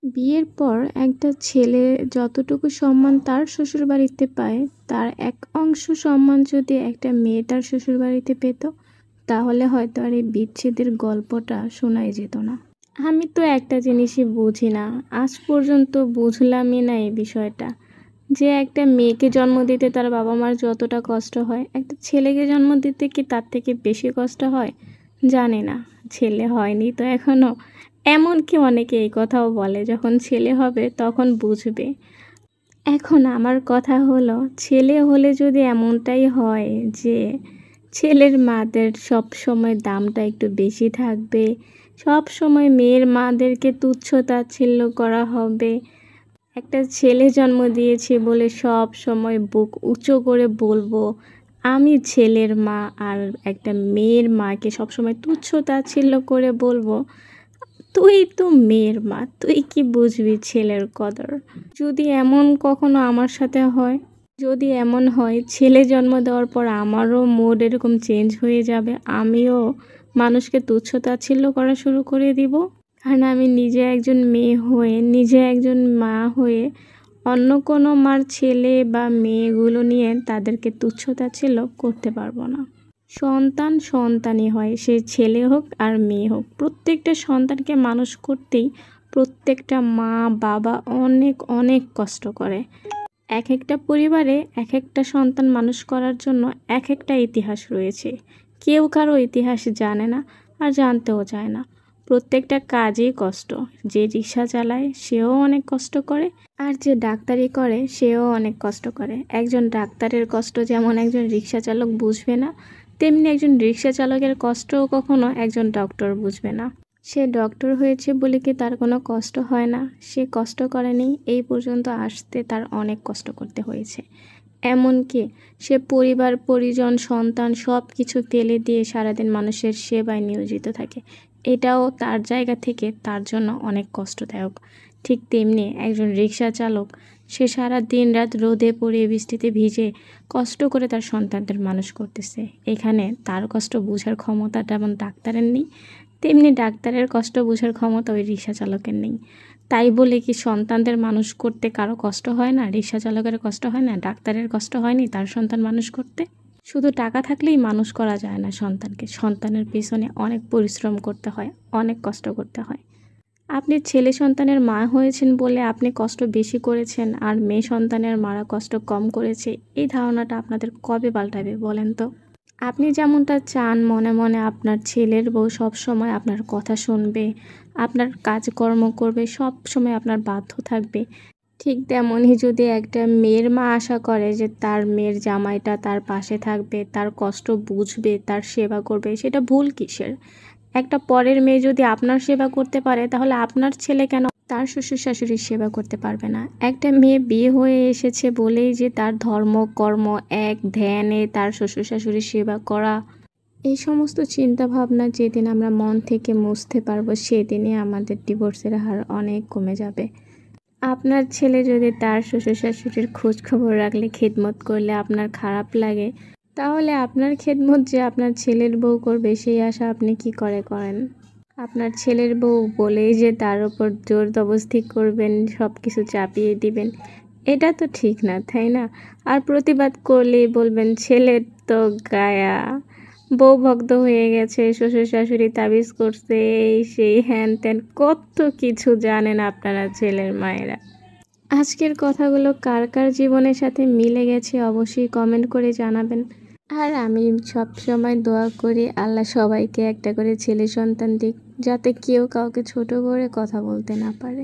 বিয়ের পর একটা ছেলে যতটুকু সম্মান তার শ্বশুরবাড়িতে পায়, তার এক অংশ সম্মান যদি একটা মেয়ে তার শ্বশুরবাড়িতে পেত, তাহলে হয়তো আর এই বিচ্ছেদের গল্পটা শোনাই যেত না। আমি তো একটা জিনিসই বুঝি না, আজ পর্যন্ত বুঝলামই না এই বিষয়টা, যে একটা মেয়েকে জন্ম দিতে তার বাবা মার যতটা কষ্ট হয়, একটা ছেলেকে জন্ম দিতে কি তার থেকে বেশি কষ্ট হয়? জানি না, ছেলে হয়নি তো এখনো। এমনকি অনেকে এই কথাও বলে যখন ছেলে হবে তখন বুঝবে। এখন আমার কথা হলো, ছেলে হলে যদি এমনটাই হয় যে ছেলের মাদের সব সময় দামটা একটু বেশি থাকবে, সব সময় মেয়ের মাদেরকে তুচ্ছ তাচ্ছিল্য করা হবে, একটা ছেলে জন্ম দিয়েছি বলে সব সময় বুক উঁচু করে বলবো আমি ছেলের মা, আর একটা মেয়ের মাকে সবসময় তুচ্ছ তাচ্ছিল্য করে বলবো তুই তো মেয়ের মা, তুই কি বুঝবি ছেলের কদর। যদি এমন কখনো আমার সাথে হয়, যদি এমন হয় ছেলে জন্ম দেওয়ার পর আমারও মুড এরকম চেঞ্জ হয়ে যাবে, আমিও মানুষকে তুচ্ছ তাচ্ছিল্য করা শুরু করে দিব। কারণ আমি নিজে একজন মেয়ে হয়ে, নিজে একজন মা হয়ে অন্য কোনো মার ছেলে বা মেয়েগুলো নিয়ে তাদেরকে তুচ্ছ তাচ্ছিল্য করতে পারবো না। সন্তান সন্তানই হয়, সে ছেলে হোক আর মেয়ে হোক। প্রত্যেকটা সন্তানকে মানুষ করতেই প্রত্যেকটা মা বাবা অনেক অনেক কষ্ট করে। এক একটা পরিবারে এক একটা সন্তান মানুষ করার জন্য এক একটা ইতিহাস রয়েছে। কেউ কারো ইতিহাস জানে না আর জানতেও চায় না। প্রত্যেকটা কাজেই কষ্ট। যে রিক্সা চালায় সেও অনেক কষ্ট করে, আর যে ডাক্তারি করে সেও অনেক কষ্ট করে। একজন ডাক্তারের কষ্ট যেমন একজন রিক্সা চালক বুঝবে না, তেমনি একজন রিক্সা চালকের কষ্টও কখনো একজন ডক্টর বুঝবে না। সে ডক্টর হয়েছে বলে কি তার কোনো কষ্ট হয় না? সে কষ্ট করেনি, এই পর্যন্ত আসতে তার অনেক কষ্ট করতে হয়েছে। এমনকি সে পরিবার পরিজন সন্তান সব কিছু ফেলে দিয়ে সারাদিন মানুষের সেবায় নিয়োজিত থাকে। এটাও তার জায়গা থেকে তার জন্য অনেক কষ্টদায়ক। ঠিক তেমনি একজন রিক্সা চালক, সে সারা দিন রাত রোদে পড়ে বৃষ্টিতে ভিজে কষ্ট করে তার সন্তানদের মানুষ করতেছে। এখানে তার কষ্ট বোঝার ক্ষমতা যেমন ডাক্তারের নেই, তেমনি ডাক্তারের কষ্ট বোঝার ক্ষমতা ওই রিক্সা চালকের নেই। তাই বলে কি সন্তানদের মানুষ করতে কারো কষ্ট হয় না? রিক্সা চালকের কষ্ট হয় না? ডাক্তারের কষ্ট হয়নি তার সন্তান মানুষ করতে? শুধু টাকা থাকলেই মানুষ করা যায় না সন্তানকে। সন্তানের পিছনে অনেক পরিশ্রম করতে হয়, অনেক কষ্ট করতে হয়। আপনি ছেলে সন্তানের মা হয়েছেন বলে আপনি কষ্ট বেশি করেছেন আর মেয়ে সন্তানের মারা কষ্ট কম করেছে, এই ধারণাটা আপনাদের কবে পাল্টাবে বলেন তো? আপনি যেমনটা চান মনে মনে আপনার ছেলের বউ সব সময় আপনার কথা শুনবে, আপনার কাজকর্ম করবে, সব সময় আপনার বাধ্য থাকবে, ঠিক তেমনই যদি একটা মেয়ের মা আশা করে যে তার মেয়ের জামাইটা তার পাশে থাকবে, তার কষ্ট বুঝবে, তার সেবা করবে, সেটা ভুল কিসের? একটা পরের মেয়ে যদি আপনার সেবা করতে পারে, তাহলে আপনার ছেলে কেন তার শ্বশুর শাশুড়ির সেবা করতে পারবে না? একটা মেয়ে বিয়ে হয়ে এসেছে বলেই যে তার ধর্ম কর্ম এক ধ্যানে তার শ্বশুর শাশুড়ির সেবা করা, এই সমস্ত চিন্তা ভাবনা যেদিন আমরা মন থেকে মুছতে পারবো, সেদিনই আমাদের ডিভোর্সের হার অনেক কমে যাবে। আপনার ছেলে যদি তার শ্বশুর শাশুড়ির খোঁজ খবর রাখলে, খেদমত করলে আপনার খারাপ লাগে, তাহলে আপনার খেদমত যে আপনার ছেলের বউ করবে সেই আশা আপনি কি করে করেন? আপনার ছেলের বউ বলেই যে তার উপর জোর জবরদস্তি করবেন, সব কিছু চাপিয়ে দিবেন, এটা তো ঠিক না, তাই না? আর প্রতিবাদ করলেই বলবেন ছেলের তো গায়া, বউ ভক্ত হয়ে গেছে, শ্বশুর শাশুড়ি তাবিজ করছে, এই সেই হ্যান ত্যান, কত কিছু জানেন আপনারা ছেলের মায়েরা। আজকের কথাগুলো কার কার জীবনের সাথে মিলে গেছে অবশ্যই কমেন্ট করে জানাবেন। আর আমি সব সময় দোয়া করি আল্লাহ সবাইকে একটা করে ছেলে সন্তান দিক, যাতে কেউ কাউকে ছোট করে কথা বলতে না পারে।